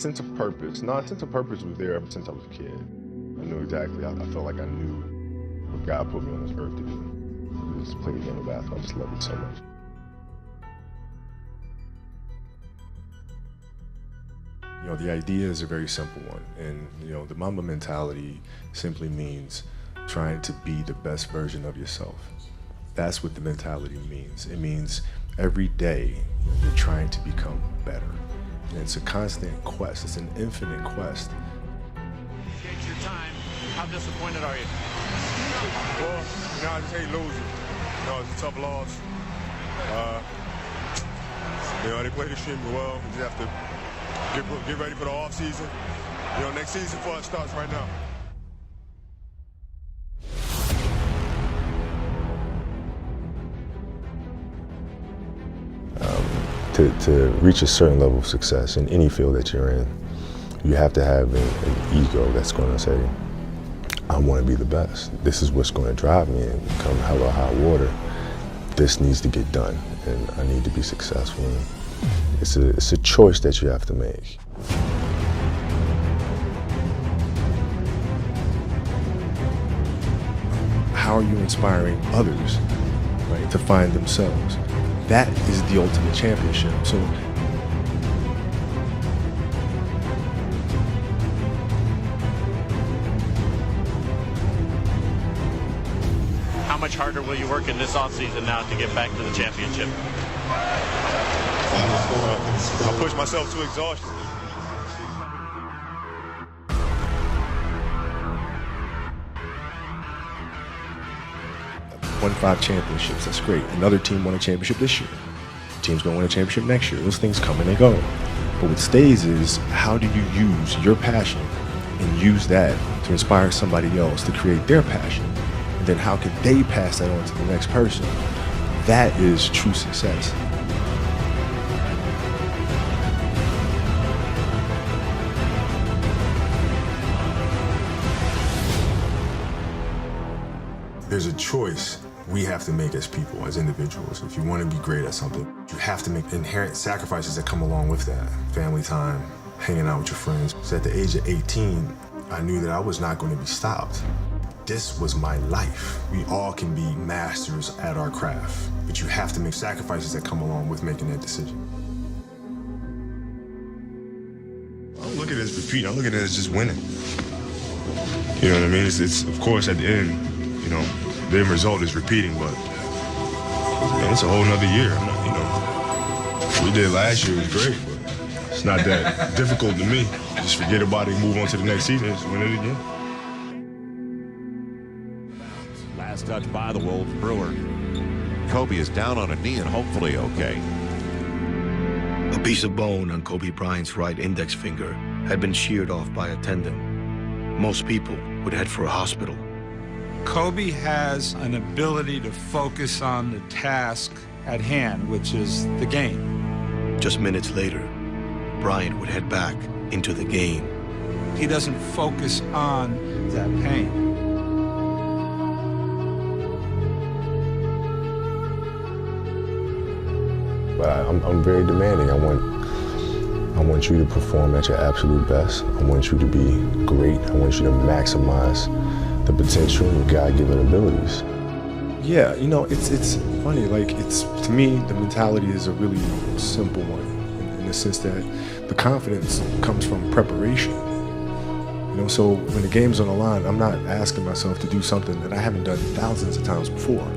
sense of purpose. No, a sense of purpose was there ever since I was a kid. I knew exactly. I felt like I knew what God put me on this earth to do. Just play the game of basketball. I just love it so much. You know, the idea is a very simple one, and you know, the Mamba mentality simply means trying to be the best version of yourself. That's what the mentality means. It means every day you're trying to become better. And it's a constant quest. It's an infinite quest. It's your time. How disappointed are you? Well, you know, I just hate losing. You know, it's a tough loss. You know, they played extremely well. We just have to get ready for the off season. You know, next season for us starts right now. To reach a certain level of success in any field that you're in, you have to have an ego that's going to say, I want to be the best. This is what's going to drive me, and come hell or high water, this needs to get done, and I need to be successful. It's a choice that you have to make. How are you inspiring others, right, to find themselves? That is the ultimate championship. So How much harder will you work in this offseason now to get back to the championship? I push myself to exhaustion. Won 5 championships, that's great. Another team won a championship this year. The team's gonna win a championship next year. Those things come and they go. But what stays is, how do you use your passion and use that to inspire somebody else to create their passion? And then how can they pass that on to the next person? That is true success. There's a choice we have to make as people, as individuals. If you want to be great at something, you have to make inherent sacrifices that come along with that. Family time, hanging out with your friends. So at the age of 18, I knew that I was not going to be stopped. This was my life. We all can be masters at our craft, but you have to make sacrifices that come along with making that decision. I don't look at it as repeating, I look at it as just winning. You know what I mean? It's of course, at the end, you know, the end result is repeating, but man, it's a whole nother year. I'm not, you know, what we did last year was great, but it's not that difficult to me. Just forget about it and move on to the next season and just win it again. Last touch by the Wolves Brewer. Kobe is down on a knee and hopefully okay. A piece of bone on Kobe Bryant's right index finger had been sheared off by a tendon. Most people would head for a hospital. Kobe has an ability to focus on the task at hand, which is the game. Just minutes later, Bryant would head back into the game. He doesn't focus on that pain. But I'm very demanding. I want you to perform at your absolute best. I want you to be great. I want you to maximize the potential of God-given abilities. Yeah, you know, it's funny. Like, to me, the mentality is a really simple one, in the sense that the confidence comes from preparation. You know, so when the game's on the line, I'm not asking myself to do something that I haven't done thousands of times before,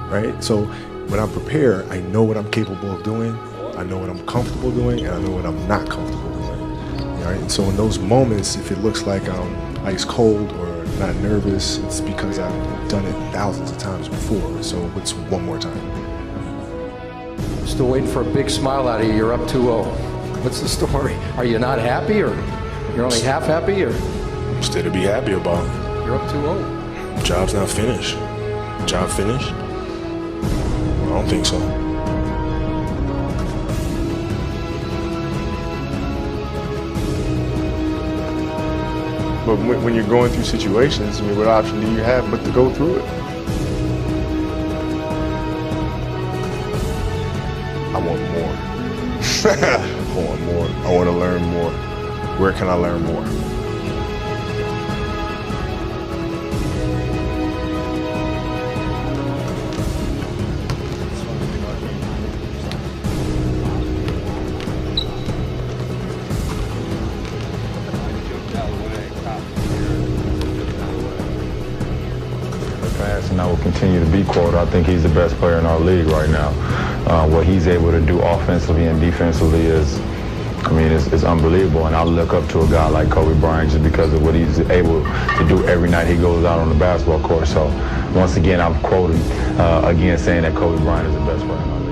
right? So when I'm prepared, I know what I'm capable of doing, I know what I'm comfortable doing, and I know what I'm not comfortable doing. All right? And so in those moments, if it looks like I'm ice cold or not nervous, it's because I've done it thousands of times before. So it's one more time. Still waiting for a big smile out of you. You're up 2-0. What's the story? Are you not happy, or you're only half happy, or? Still to be happy about. You're up 2-0. Job's not finished. Job finished? I don't think so. But when you're going through situations, I mean, what option do you have but to go through it? I want more. I want more. I want to learn more. Where can I learn more? And I will continue to be quoted. I think he's the best player in our league right now. What he's able to do offensively and defensively is unbelievable. And I look up to a guy like Kobe Bryant just because of what he's able to do every night he goes out on the basketball court. So once again, I'm quoting again saying that Kobe Bryant is the best player in our league.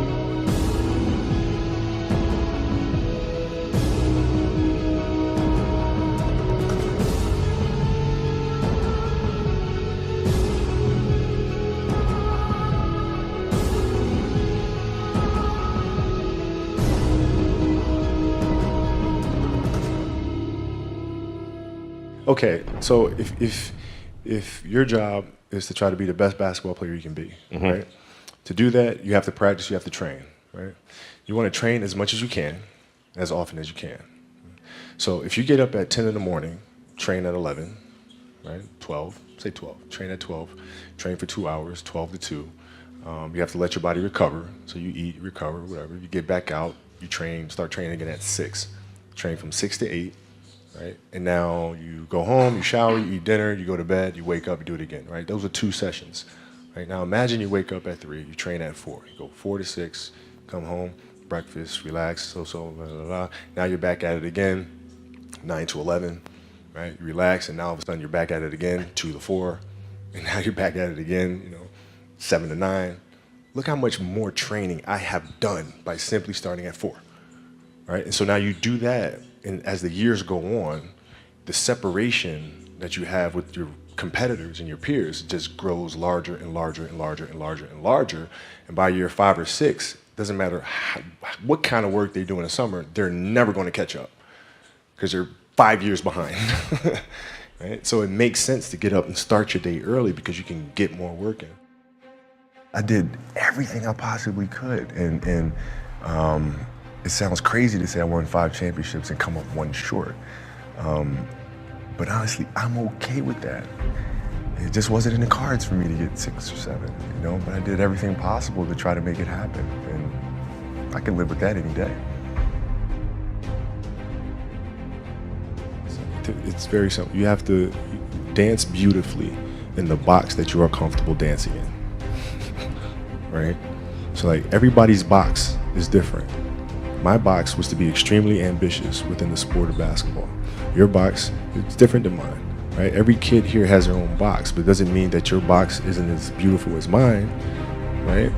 Okay, so if your job is to try to be the best basketball player you can be, right? To do that, you have to practice, you have to train, right? You want to train as much as you can, as often as you can. So if you get up at 10 in the morning, train at 11, right? 12, say 12, train at 12, train for 2 hours, 12 to 2. You have to let your body recover, so you eat, recover, whatever. You get back out, you train, start training again at 6. Train from 6 to 8. Right? And now you go home, you shower, you eat dinner, you go to bed, you wake up, you do it again, right? Those are 2 sessions, right? Now imagine you wake up at 3, you train at 4, you go 4 to 6, come home, breakfast, relax, blah, blah, blah. Now you're back at it again, 9 to 11, right? You relax, and now all of a sudden you're back at it again, 2 to 4, and now you're back at it again, 7 to 9. Look how much more training I have done by simply starting at 4, right? And so now you do that. And as the years go on, the separation that you have with your competitors and your peers just grows larger and larger and larger and larger and larger. And by year 5 or 6, doesn't matter what kind of work they do in the summer, they're never going to catch up because they're 5 years behind. Right? So it makes sense to get up and start your day early because you can get more work in. I did everything I possibly could, and it sounds crazy to say I won 5 championships and come up 1 short. But honestly, I'm okay with that. It just wasn't in the cards for me to get 6 or 7, but I did everything possible to try to make it happen. And I can live with that any day. It's very simple. You have to dance beautifully in the box that you are comfortable dancing in, right? So like everybody's box is different. My box was to be extremely ambitious within the sport of basketball. Your box is different than mine, right? Every kid here has their own box, but it doesn't mean that your box isn't as beautiful as mine, right?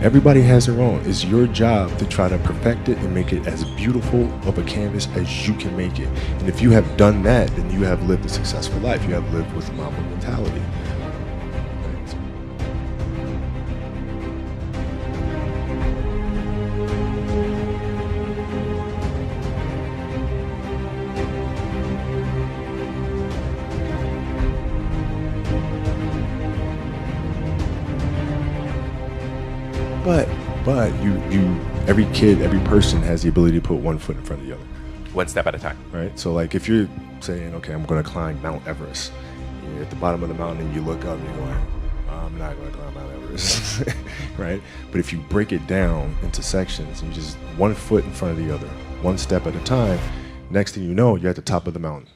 Everybody has their own. It's your job to try to perfect it and make it as beautiful of a canvas as you can make it. And if you have done that, then you have lived a successful life. You have lived with Mamba mentality. But every kid, every person has the ability to put 1 foot in front of the other. One step at a time. Right? So like if you're saying, okay, I'm going to climb Mount Everest, you're at the bottom of the mountain and you look up and you're going, I'm not going to climb Mount Everest, right? But if you break it down into sections and you just 1 foot in front of the other, 1 step at a time, next thing you know, you're at the top of the mountain.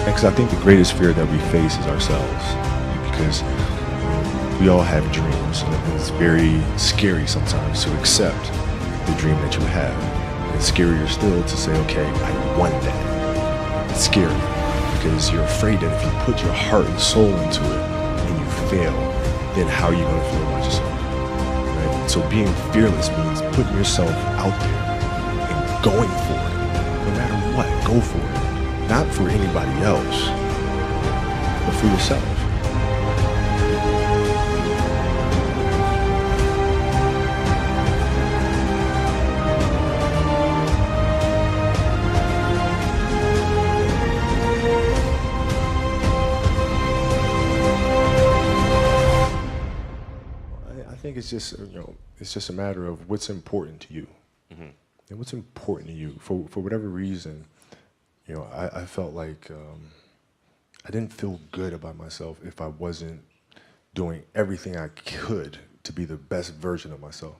Because I think the greatest fear that we face is ourselves, because we all have dreams, and it's very scary sometimes to accept the dream that you have. And it's scarier still to say, okay, I want that. It's scary because you're afraid that if you put your heart and soul into it and you fail, then how are you going to feel about yourself? Right? So being fearless means putting yourself out there and going for it. No matter what, go for it. Not for anybody else, but for yourself. I think it's just it's just a matter of what's important to you, and what's important to you. For whatever reason, I felt like I didn't feel good about myself if I wasn't doing everything I could to be the best version of myself.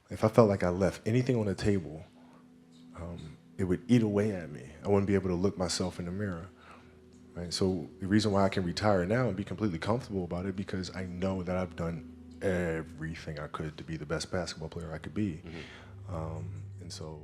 If I felt like I left anything on the table, it would eat away at me. I wouldn't be able to look myself in the mirror. Right? So the reason why I can retire now and be completely comfortable about it, because I know that I've done everything I could to be the best basketball player I could be. And so